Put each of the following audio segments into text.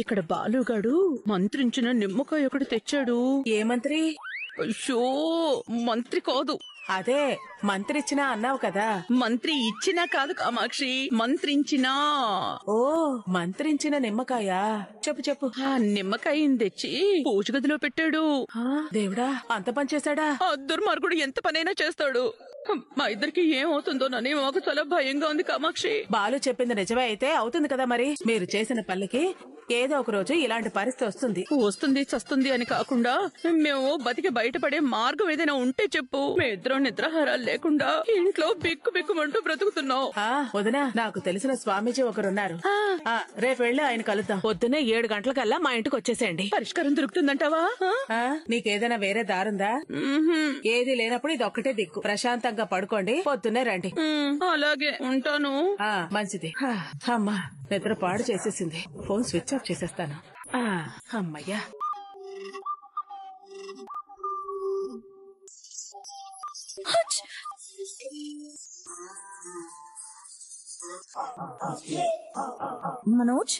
ఇక్కడ బాలుగాడు మంత్రించిన నిమ్మకాయ ఒకటి తెచ్చాడు. ఏ మంత్రి? అయ్యో, మంత్రి కాదు. అదే మంత్రి ఇచ్చినా అన్నావు కదా. మంత్రి ఇచ్చినా కాదు కామాక్షి, మంత్రించినా. ఓ, మంత్రించిన నిమ్మకాయ. చెప్పు చెప్పు. ఆ నిమ్మకాయని తెచ్చి పూజ గదిలో పెట్టాడు. దేవుడా, అంత పని చేశాడా? ఆ దుర్మార్గుడు ఎంత పనైనా చేస్తాడు. మా ఇద్దరికి ఏమవుతుందోనని మాకు చాలా భయంగా ఉంది కామాక్షి. బాలు చెప్పింది నిజమే అయితే అవుతుంది కదా. మరి మీరు చేసిన పల్లకి ఏదో ఒక రోజు ఇలాంటి పరిస్థితి వస్తుంది. వస్తుంది చస్తుంది అని కాకుండా మేము బతికి బయటపడే మార్గం ఏదైనా ఉంటే చెప్పు. మేమిద్దరం నిద్రాహారాలు లేకుండా ఇంట్లో బిక్కు బిక్కుమంటూ బ్రతుకుతున్నాం. వదినా, నాకు తెలిసిన స్వామీజీ ఒకరున్నారు. రేపు వెళ్ళి ఆయన కలుద్దాం. పొద్దున్నే 7 గంటలకల్లా మా ఇంటికి వచ్చేసేయండి. పరిష్కారం దొరుకుతుందంటావా? నీకేదైనా వేరే దారుందా? ఏది లేనప్పుడు ఇది ఒక్కటే దిక్కు. ప్రశాంతంగా పడుకోండి, పొద్దున్నే రండి. అలాగే ఉంటాను. మంచిది. అమ్మా, నిద్ర పాడు చేసేసింది. ఫోన్ స్విచ్ ఆఫ్ చేసేస్తాను. అమ్మయ్యా. మనోజ్,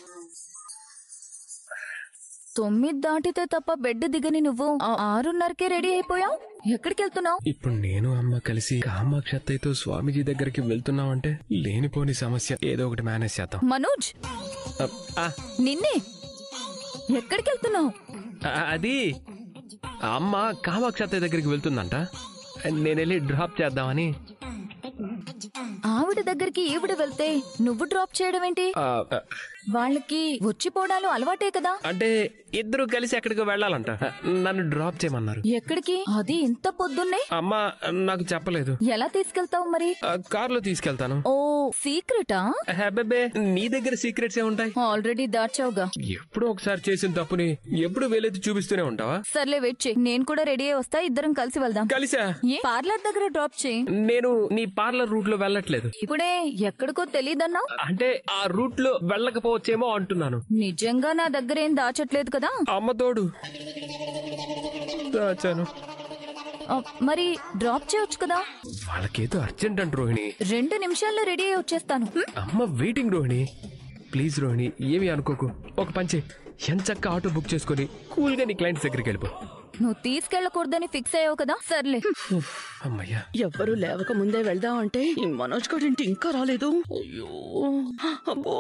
9 దాటితే తప్ప బెడ్ దిగని నువ్వు 6:30కే రెడీ అయిపోయావు. ఎక్కడికి వెళ్తున్నావు? ఇప్పుడు నేను అమ్మ కలిసి కామాక్షి అత్తయ్యతో స్వామీజీ దగ్గరికి వెళ్తున్నావంటే లేనిపోని సమస్య. ఏదో ఒకటి మేనేజ్ చేద్దాం. మనోజ్, నిన్నే. ఎక్కడికి వెళ్తున్నావు? అది అమ్మ కామాక్షి అత్తయ్య దగ్గరికి వెళ్తుందంట. నేను వెళ్ళి డ్రాప్ చేద్దామని. ఆవిడ దగ్గరికి ఈవిడ వెళ్తే నువ్వు డ్రాప్ చేయడం ఏంటి? వాళ్ళకి వచ్చిపోవడాలు అలవాటే కదా. అంటే ఇద్దరు కలిసి ఎక్కడికి వెళ్ళాలంట. నన్ను డ్రాప్ చేయమన్నారు. ఎక్కడికి? అది ఇంత పొద్దున్నే? అమ్మా నాకు చెప్పలేదు. ఎలా తీసుకెళ్తావు మరి? కార్లో తీసుకెళ్తాను. ఓ, సీక్రెటా? అబ్బే, నీ దగ్గర సీక్రెట్స్ ఏముంటాయి? ఆల్రెడీ దాచావుగా. ఎప్పుడో ఒకసారి చేసిన తప్పుని ఎప్పుడు వేలెత్తి చూపిస్తూనే ఉంటావా? సర్లే, వెయిట్ చేయి. నేను కూడా రెడీ అయి వస్తా. ఇద్దరం కలిసి వెళ్దాం. కలిసా? పార్లర్ దగ్గర డ్రాప్ చేయి. నేను నీ పార్లర్ రూట్ లో వెళ్ళట్లేదు. ఇప్పుడే ఎక్కడికో తెలీదన్నావు. అంటే ఆ రూట్ లో వెళ్ళకపోవచ్చేమో అంటున్నాను. నిజంగా నా దగ్గర ఏం దాచట్లేదు కదా. అమ్మ తోడు దాచాను. మరి డ్రాప్ చేయొచ్చు కదా. వాళ్ళకేదో అర్జెంట్ అంట రోహిణి. 2 నిమిషాల్లో రెడీ అయి వచ్చేస్తాను. అమ్మ వెయిటింగ్ రోహిణి. ప్లీజ్ రోహిణి, ఏమీ అనుకోకు. ఒక పంచే, ఎంచక్క ఆటో బుక్ చేసుకుని కూల్ గా నీ క్లయింట్స్ దగ్గరికి వెళ్ళిపో. నువ్వు తీసుకెళ్లకూడదని ఫిక్స్ అయ్యావు కదా. సర్లే. అమ్మయ్యా. ఎవ్వరూ లేవక ముందే వెళ్దాం అంటే ఈ మనోజ్ గారి ఇంటి ఇంకా రాలేదు. అయ్యో, అబ్బో.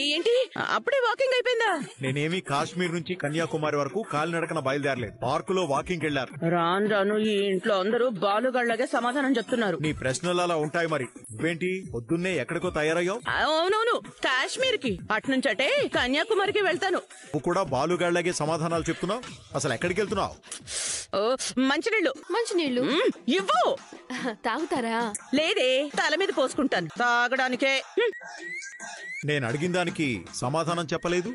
ఏంటి అప్పుడే వాకింగ్ అయిపోయిందా? నేనేమి కాశ్మీర్ నుంచి కన్యాకుమారి వరకు కాలినడకన బయలుదేరలేదు. పార్కులో వాకింగ్ వెళ్లారు. రాను రాను ఈ ఇంట్లో అందరూ బాలుగాళ్లాగే సమాధానం చెప్తున్నారు. నీ ప్రశ్నలు అలా ఉంటాయి. మరి నువ్వేంటి పొద్దున్నే ఎక్కడికో తయారయ్యావు? అవునవును, కాశ్మీర్ కి. అట్నుంచటే కన్యాకుమారికి వెళ్తాను. నువ్వు కూడా బాలుగాళ్లాగే సమాధానాలు చెప్తున్నావు. అసలు ఎక్కడికి వెళ్తున్నావు? మంచినీళ్ళు. మంచినీళ్ళు ఇవ్వు. తాగుతారా? లేదే, తల మీద పోసుకుంటాను. తాగడానికే. నేను అడిగిన దానికి సమాధానం చెప్పలేదు.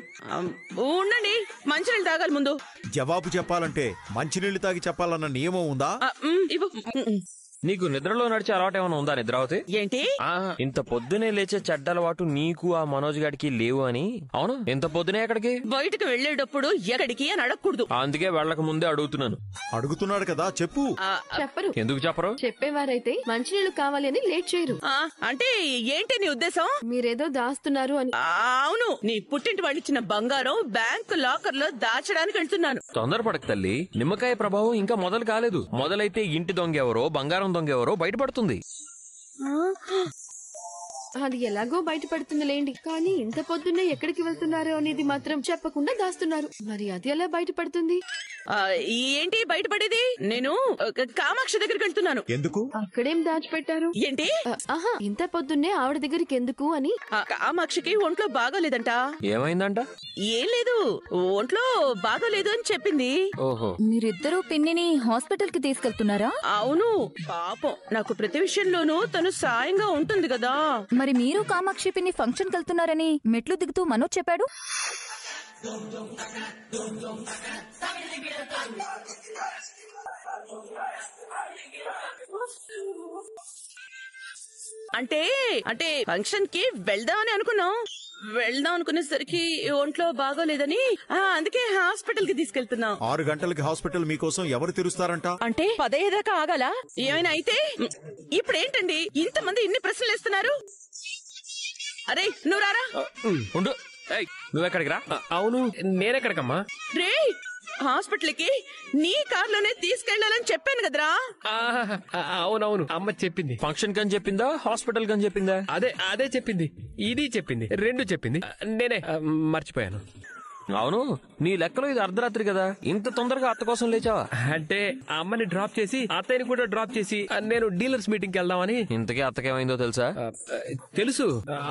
ఉండండి, మంచినీళ్ళు తాగాలి ముందు. జవాబు చెప్పాలంటే మంచినీళ్లు తాగి చెప్పాలన్న నియమం ఉందా? ఇవ్వు. నీకు నిద్రలో నడిచే అలవాటు ఏమైనా ఉందా నిద్రావతి? ఏంటి? ఇంత పొద్దునే లేచే చెడ్డ అలవాటు నీకు ఆ మనోజ్ గాడికి లేవు అని. అవును, ఇంత పొద్దునే ఎక్కడికి? బయటకు వెళ్లేటప్పుడు ఎక్కడికి అని అడగకూడదు. అందుకే వెళ్ళక ముందే అడుగుతున్నాను. అడుగుతున్నాడు కదా, చెప్పు. చెప్పరు. ఎందుకు చెప్పరు? చెప్పేవారైతే మంచినీళ్లు కావాలి అని లేట్ చేయరు. అంటే ఏంటి నీ ఉద్దేశం? మీరేదో దాస్తున్నారు అని. అవును, నీ పుట్టింటి వాళ్ళు ఇచ్చిన బంగారం బ్యాంక్ లాకర్ లో దాచడానికి వెళ్తున్నాను. తొందరపడక తల్లి, నిమ్మకాయ ప్రభావం ఇంకా మొదలు కాలేదు. మొదలైతే ఇంటి దొంగ ఎవరో బంగారం దొంగ ఎవరో బయటపడుతుంది. అది ఎలాగో బయటపడుతుంది లేండి. కానీ ఇంత పొద్దున్నే ఎక్కడికి వెళ్తున్నారు అనేది మాత్రం చెప్పకుండా దాస్తున్నారు. మరి అది ఎలా బయటపడుతుంది? ఏంటి బయటపడేది? నేను కామాక్షి దగ్గరికి వెళ్తున్నాను. ఎందుకు? అక్కడేం దాచిపెట్టారు? ఏంటి? ఇంత పొద్దున్నే ఆవిడ దగ్గరికి ఎందుకు అని. కామాక్షికి ఒంట్లో బాగోలేదంట. ఏమైందంట? ఏం లేదు, ఒంట్లో బాగోలేదు అని చెప్పింది. ఓహో, మీరిద్దరూ పిన్నిని హాస్పిటల్ కి తీసుకెళ్తున్నారా? అవును, పాపం నాకు ప్రతి విషయంలోనూ తను సాయంగా ఉంటుంది కదా. మరి మీరు కామాక్షి పిన్ని ఫంక్షన్ వెళ్తున్నారని మెట్లు దిగుతూ మనోజ్ చెప్పాడు. అంటే అంటే ఫంక్షన్ కి వెళ్దామని అనుకున్నాం. వెళ్దాం అనుకునేసరికి ఒంట్లో బాగోలేదని అందుకే హాస్పిటల్ కి తీసుకెళ్తున్నాం. 6 గంటలకి హాస్పిటల్ మీకోసం ఎవరు తెరుస్తారంట? అంటే 10 దాకా ఆగాల? ఏమైనా అయితే ఇప్పుడేంటండి ఇంతమంది ఇన్ని ప్రశ్నలు వేస్తున్నారు? అరే నువ్వు రారా. ఉండు. ఏయ్, నువ్వెక్కడికి రా. అవును నేనెక్కడికమ్మా? రే హాస్పిటల్ కి నీ కార్లోనే తీసుకెళ్లాలని చెప్పాను కదరా. అవునవును అమ్మ చెప్పింది. ఫంక్షన్ కని చెప్పిందా, హాస్పిటల్ కని చెప్పిందా? అదే చెప్పింది, ఇది చెప్పింది, రెండు చెప్పింది. నేనే మర్చిపోయాను. అవును, నీ లెక్కలో ఇది అర్ధరాత్రి కదా, ఇంత తొందరగా అత్త కోసం లేచావా? అంటే అమ్మని డ్రాప్ చేసి అత్తయ్యని కూడా డ్రాప్ చేసి నేను డీలర్స్ మీటింగ్ కి వెళ్దామని. ఇంతకీ అత్తకేమైందో తెలుసా? తెలుసు,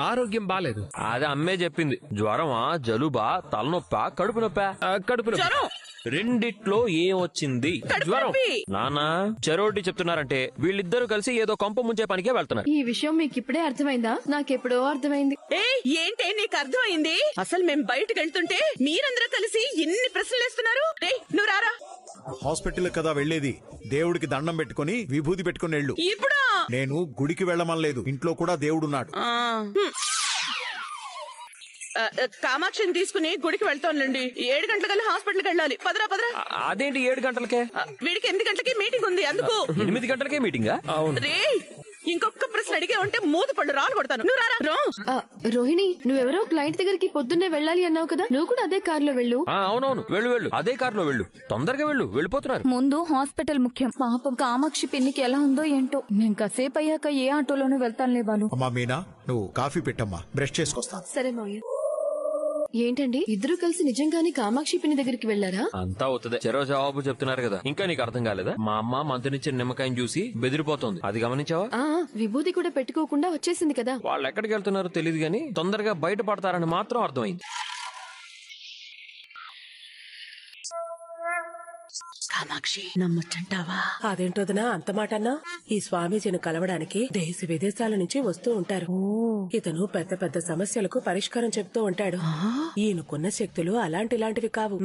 ఆరోగ్యం బాలేదు. అదే అమ్మే చెప్పింది. జ్వరమా, జలుబా, తలనొప్పా, కడుపు నొప్పా? కడుపు నొప్పి. జ్వరం. రెండిట్లో ఏం వచ్చింది? జ్వరం. నానా చెరోటి చెప్తున్నారంటే వీళ్ళిద్దరూ కలిసి ఏదో కొంప ముంచే పనికే వెళ్తున్నారు. ఈ విషయం మీకు ఇప్పుడే అర్థమైందా? నాకెప్పుడో అర్థమైంది. ఏంటే నీకు అర్థమైంది? అసలు మేము బయటకు వెళ్తుంటే మీరందరూ కలిసి ఎన్ని ప్రశ్నలు వేస్తున్నారు. నువ్వు రారా. హాస్పిటల్ కదా వెళ్లేది, దేవుడికి దండం పెట్టుకుని విభూతి పెట్టుకుని వెళ్ళు. ఇప్పుడు నేను గుడికి వెళ్ళమనలేదు, ఇంట్లో కూడా దేవుడున్నాడు. కామాక్షిని తీసుకుని గుడికి వెళ్తానులేండి. 7 గంటలకల్లా హాస్పిటల్కి వెళ్ళాలి. పదరా. అదేంటి 7 గంటలకే? వీడికి 8 గంటలకి మీటింగ్ ఉంది, అందుకు. 8 గంటలకే మీటింగా? అవును. రే ఇంకొక ప్రశ్న అడిగే ఉంటే మూత పళ్ళు రాలు కొడతాను. నువ్వు రారా. రోహిణి, నువ్వెవరో క్లయింట్ దగ్గరికి పొద్దున్నే వెళ్ళాలి అన్నావు కదా, నువ్వు కూడా అదే కారులో వెళ్ళు. అవునవును, వెళ్ళు. అదే కారులో వెళ్ళు, తొందరగా వెళ్ళిపోతున్నారు. ముందు హాస్పిటల్ ముఖ్యం. పాపం కామాక్షి పిన్నికి ఎలా ఉందో ఏంటో. నేను కాసేపు అయ్యాక ఏ ఆటోలోనూ వెళ్తానులే బాలు. అమ్మా మీనా, నువ్వు కాఫీ పెట్టమ్మా, బ్రష్ చేసుకొస్తాను. సరే మావయ్య. ఏంటండి ఇద్దరు కలిసి నిజంగానే కామాక్షి పిన్ని దగ్గరికి వెళ్లారా? అంతా అవుతుంది. చెరో జవాబు చెప్తున్నారు కదా, ఇంకా నీకు అర్థం కాలేదా? మా అమ్మ మంత్రినిచ్చిన నిమ్మకాయని చూసి బెదిరిపోతుంది, అది గమనించావా? విభూతి కూడా పెట్టుకోకుండా వచ్చేసింది కదా. వాళ్ళు ఎక్కడికి వెళ్తున్నారో తెలియదు గానీ తొందరగా బయటపడతారని మాత్రం అర్థమైంది. కామాక్షి నమ్మొచ్చంటావా? అదేంటోదనా అంత మాటన్నా? ఈ స్వామీజీని కలవడానికి దేశ విదేశాల నుంచి వస్తూ ఉంటారు. ఇతను పెద్ద పెద్ద సమస్యలకు పరిష్కారం చెప్తూ ఉంటాడు. ఈయనకున్న శక్తులు అలాంటిలాంటివి కావు.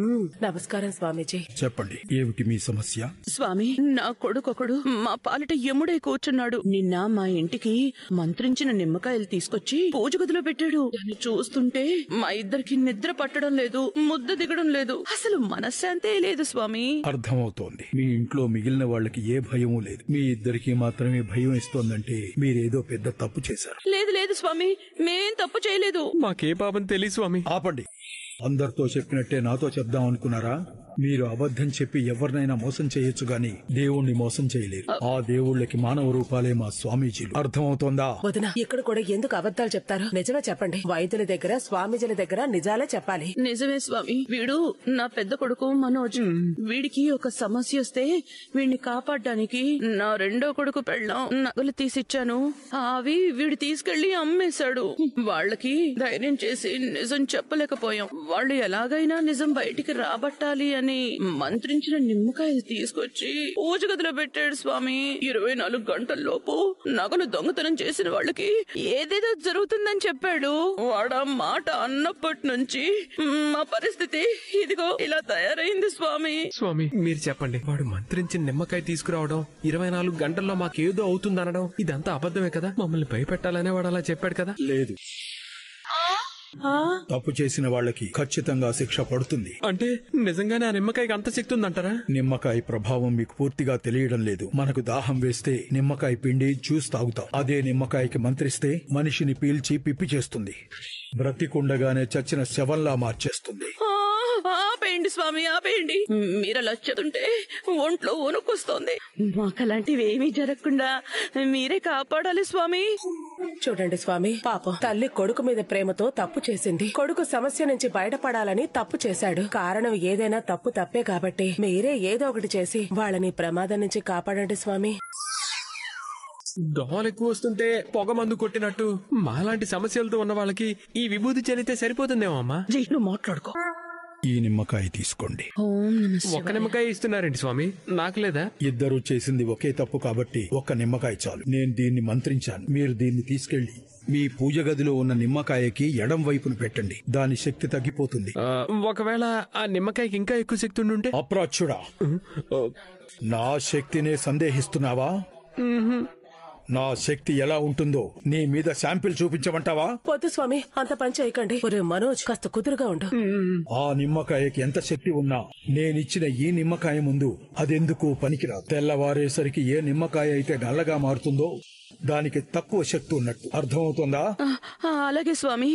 నమస్కారం స్వామీజీ. చెప్పండి, ఏమిటి మీ సమస్య? స్వామి, నా కొడుకొకడు మా పాలిట యముడై కూర్చున్నాడు. నిన్న మా ఇంటికి మంత్రించిన నిమ్మకాయలు తీసుకొచ్చి పూజ గదిలో పెట్టాడు. దాన్ని చూస్తుంటే మా ఇద్దరికి నిద్ర పట్టడం లేదు, ముద్ద దిగడం లేదు, అసలు మనశ్శాంతే లేదు స్వామి. అర్థమవుతోంది. మీ ఇంట్లో మిగిలిన వాళ్ళకి ఏ భయమూ లేదు, మీ ఇద్దరికి మాత్రమే భయం ఇస్తోందంటే మీరేదో పెద్ద తప్పు చేశారు. లేదు స్వామి, మేం తప్పు చేయలేదు. మాకే పాపం తెలియదు స్వామి. ఆపండి. అందరితో చెప్పినట్టే నాతో చెప్దాం అనుకున్నారా? మీరు అబద్ధం చెప్పి ఎవరినైనా మోసం చేయొచ్చు గాని దేవుణ్ణి మోసం చేయలేరు. ఆ దేవుళ్ళకి మానవ రూపాలే మా స్వామీజీలు. అర్థమవుతోందా? వదిన, ఇక్కడ కూడా ఎందుకు అబద్ధాలు చెప్తారు? నిజమే చెప్పండి. వైద్యుల దగ్గర, స్వామీజీల దగ్గర నిజాలే చెప్పాలి. నిజమే స్వామి. వీడు నా పెద్ద కొడుకు మనోజ్. వీడికి ఒక సమస్య వస్తే వీడిని కాపాడడానికి నా రెండో కొడుకు పెళ్ళాం నగలు తీసిచ్చాను. అవి వీడు తీసుకెళ్లి అమ్మేశాడు. వాళ్ళకి ధైర్యం చేసి నిజం చెప్పలేకపోయాం. వాళ్ళు ఎలాగైనా నిజం బయటికి రాబట్టాలి అని మంత్రించిన నిమ్మకాయలు తీసుకొచ్చి పూజ గదిలో పెట్టాడు స్వామి. 24 గంటల్లోపు నగలు దొంగతనం చేసిన వాళ్ళకి ఏదేదో జరుగుతుందని చెప్పాడు. వాడు ఆ మాట అన్నప్పటి నుంచి మా పరిస్థితి ఇదిగో ఇలా తయారైంది స్వామి. స్వామి మీరు చెప్పండి, వాడు మంత్రించిన నిమ్మకాయ తీసుకురావడం, 24 గంటల్లో మాకేదో అవుతుందనడం, ఇదంతా అబద్ధమే కదా? మమ్మల్ని భయపెట్టాలనే వాడు అలా చెప్పాడు కదా? లేదు, తప్పు చేసిన వాళ్ళకి ఖచ్చితంగా శిక్ష పడుతుంది. అంటే నిజంగానే ఆ నిమ్మకాయకి అంత శక్తి ఉందంటారా? నిమ్మకాయ ప్రభావం మీకు పూర్తిగా తెలియడం లేదు. మనకు దాహం వేస్తే నిమ్మకాయ పిండి జ్యూస్ తాగుతాం. అదే నిమ్మకాయకి మంత్రిస్తే మనిషిని పీల్చి పిప్పి చేస్తుంది, బ్రతికుండగానే చచ్చిన శవంలా మార్చేస్తుంది. ఆపేయండి స్వామి, ఆపేయండి. మీరలా చెప్తుంటే ఒంట్లో వణుకొస్తోంది. మాకలాంటివి ఏమీ జరగకుండా మీరే కాపాడాలి స్వామి. చూడండి స్వామి, పాపం తల్లి కొడుకు మీద ప్రేమతో తప్పు చేసింది. కొడుకు సమస్య నుంచి బయటపడాలని తప్పు చేశాడు. కారణం ఏదైనా తప్పు తప్పే కాబట్టి మీరే ఏదో ఒకటి చేసి వాళ్ళని ప్రమాదం నుంచి కాపాడండి స్వామి. దోమలు ఎక్కువ వస్తుంటే పొగ మందు కొట్టినట్టు మాలాంటి సమస్యలతో ఉన్న వాళ్ళకి ఈ విభూతి చెల్లితే సరిపోతుందేమో అమ్మా. నువ్వు మాట్లాడుకో. ఈ నిమ్మకాయ తీసుకోండి. ఒక్క నిమ్మకాయ ఇస్తున్నారేంటి స్వామి? నాకు లేదా? ఇద్దరు చేసింది ఒకే తప్పు కాబట్టి ఒక్క నిమ్మకాయ చాలు. నేను దీన్ని మంత్రించాను. మీరు దీన్ని తీసుకెళ్లి మీ పూజ గదిలో ఉన్న నిమ్మకాయకి ఎడం వైపును పెట్టండి. దాని శక్తి తగ్గిపోతుంది. ఒకవేళ ఆ నిమ్మకాయకి ఇంకా ఎక్కువ శక్తి ఉండుంటే? అప్రాచ్యుడా, నా శక్తినే సందేహిస్తున్నావా? నా శక్తి ఎలా ఉంటుందో నీ మీద శాంపిల్ చూపించమంటావా? వద్దు స్వామి, అంత పని చేయకండి. ఒరే మనోజ్, కాస్త కుదురుగా ఉండు. ఆ నిమ్మకాయకి ఎంత శక్తి ఉన్నా నేనిచ్చిన ఈ నిమ్మకాయ ముందు అదెందుకు పనికిరాదు. తెల్లవారేసరికి ఏ నిమ్మకాయ అయితే నల్లగా మారుతుందో దానికి తక్కువ శక్తి ఉన్నట్టు. అర్థమవుతుందా? అలాగే స్వామి.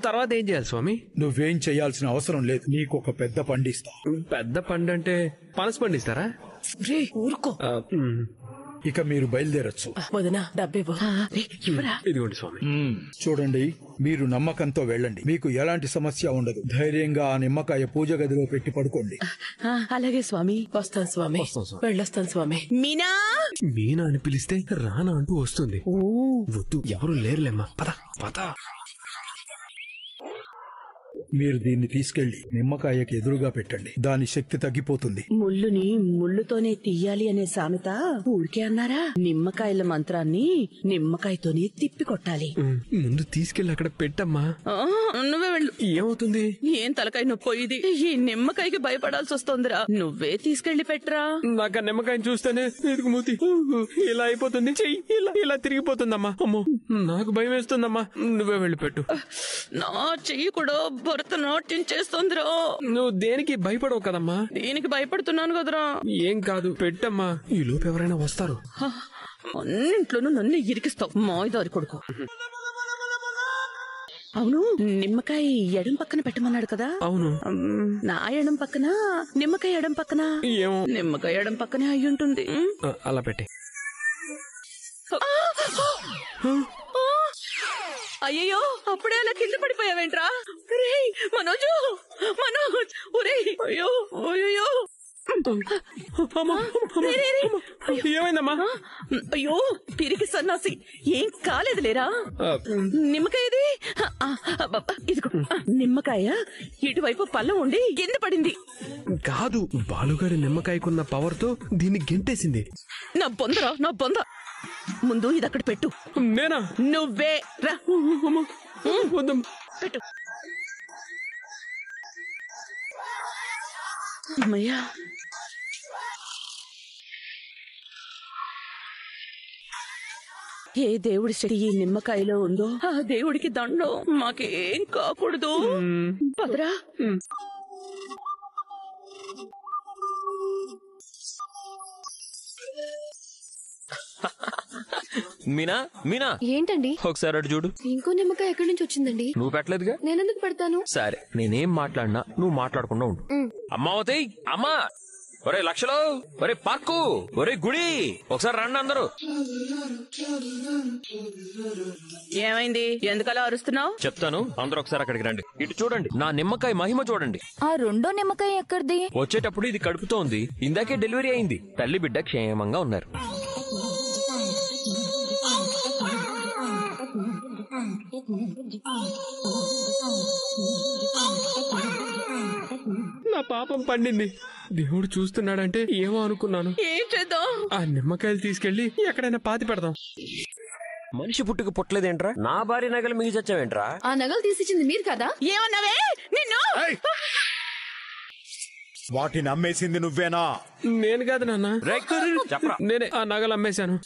తర్వాత ఏం చేయాలి స్వామి? నువ్వేం చేయాల్సిన అవసరం లేదు. నీకు ఒక పెద్ద పండిస్తా. పెద్ద పండు అంటే పనస పండిస్తారా? ఊరుకో. ఇక మీరు బయలుదేరొచ్చు. వదినా డబ్బివ్వు. ఇదిగోండి స్వామి. చూడండి, మీరు నమ్మకంతో వెళ్ళండి. మీకు ఎలాంటి సమస్య ఉండదు. ధైర్యంగా ఆ నిమ్మకాయ పూజ గదిలో పెట్టి పడుకోండి. అలాగే స్వామి. వస్తాను స్వామి. వెళ్ళొస్తాను స్వామి. మీనా మీనా అని పిలిస్తే రానా అంటూ వస్తుంది. వద్దు, ఎవరు లేరులేమ్మా. పద పద. మీరు దీన్ని తీసుకెళ్లి నిమ్మకాయకి ఎదురుగా పెట్టండి. దాని శక్తి తగ్గిపోతుంది. ముళ్ళుని ముళ్ళుతోనే తీయాలి అనే సామెత ఊరికే అన్నారా? నిమ్మకాయల మంత్రాన్ని నిమ్మకాయతోనే తిప్పి కొట్టాలి. ముందు తీసుకెళ్లి అక్కడ పెట్టమ్మా. నువ్వే వెళ్ళు. ఏమవుతుంది? ఏం తలకాయ నొప్పి ఇది? ఈ నిమ్మకాయకి భయపడాల్సి వస్తోందిరా. నువ్వే తీసుకెళ్లి పెట్టరా. నాకు ఆ నిమ్మకాయని చూస్తేనే ఎదుగుమూతి ఇలా అయిపోతుంది. చెయ్యి ఇలా ఇలా తిరిగిపోతుందమ్మా. అమ్మో, నాకు భయం వేస్తుందమ్మా. నువ్వే వెళ్ళి పెట్టు. నా చెయ్యి కూడా భరతనాట్యం చేస్తోందిరా. నువ్వు దేనికి భయపడవు కదమ్మా. దీనికి భయపడుతున్నాను కదరా. ఏం కాదు, పెట్టమ్మా. ఈ లోపు ఎవరైనా వస్తారు. అన్నింట్లోనూ నన్ను ఇరికిస్తావు మాయదారి కొడుకు. అవును, నిమ్మకాయ ఎడం పక్కన పెట్టమన్నాడు కదా? అవును. నా ఎడం పక్కన నిమ్మకాయ ఎడం పక్కన? ఏమో, నిమ్మకాయ ఎడం పక్కనే అయి ఉంటుంది. అలా పెట్టి. అయ్యో, అప్పుడే అలా కింద పడిపోయావేంట్రా? మనోజ్, అయ్యో అయ్యో, ఏమైందమ్మా? అయ్యో పిరికి సన్నాసి, ఏం కాలేదు లేరా? నిమ్మకాయది ఇదిగో. నిమ్మకాయ ఇటువైపు పళ్ళం ఉండి కింద పడింది. కాదు, బాలుగాడి నిమ్మకాయకున్న పవర్ తో దీన్ని గెంటేసింది. నా బొందరా, నా బొంద. ముందు ఇది అక్కడ పెట్టు. నేనా? నువ్వే రా. పెట్టు. అమ్మయ్యా. ఏ దేవుడి శక్తి ఈ నిమ్మకాయలో ఉందో ఆ దేవుడికి దండం. మాకేం కాకూడదు. పదరా. మీనా, మీనా, ఏంటండి? ఒకసారి అటు చూడు. ఇంకో నిమ్మకాయ ఎక్కడి నుంచి వచ్చిందండి? నువ్వు పెట్టలేదుగా. నేనెందుకు పెడతాను? సరే, నేనేం మాట్లాడినా నువ్వు మాట్లాడకుండా ఉండు. అమ్మావతి, అమ్మా, ఒరే లక్షలు, ఒరే పార్కు, ఒరే గుడి, ఒకసారి రండి అందరూ. ఏమైంది? ఎందుకలా అరుస్తున్నావు? చెప్తాను, అందరూ ఒకసారి అక్కడికి రండి. ఇటు చూడండి, నా నిమ్మకాయ మహిమ చూడండి. ఆ రెండో నిమ్మకాయ ఎక్కడిది? వచ్చేటప్పుడు ఇది కడుపుతోంది. ఇందాకే డెలివరీ అయింది. తల్లి బిడ్డ క్షేమంగా ఉన్నారు. నా పాపం పండింది. దేవుడు చూస్తున్నాడంటే ఏమో అనుకున్నాను. ఏం చేద్దాం? ఆ నిమ్మకాయలు తీసుకెళ్లి ఎక్కడైనా పాతి పెడదాం. మనిషి పుట్టుకు పుట్టలేదేంట్రా? నా భార్య నగలు మిగి చచ్చావేంట్రా? ఆ నగలు తీసిచ్చింది మీరు కదా? ఏమన్నావే నిన్ను? వాటిని అమ్మేసింది నువ్వేనా? నేను కాదు నాన్న, చెప్పరా. నేనే ఆ నగలు అమ్మేశాను.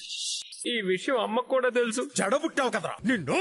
ఈ విషయం అమ్మకు కూడా తెలుసు. చెడబుట్టావు కదరా నిన్ను.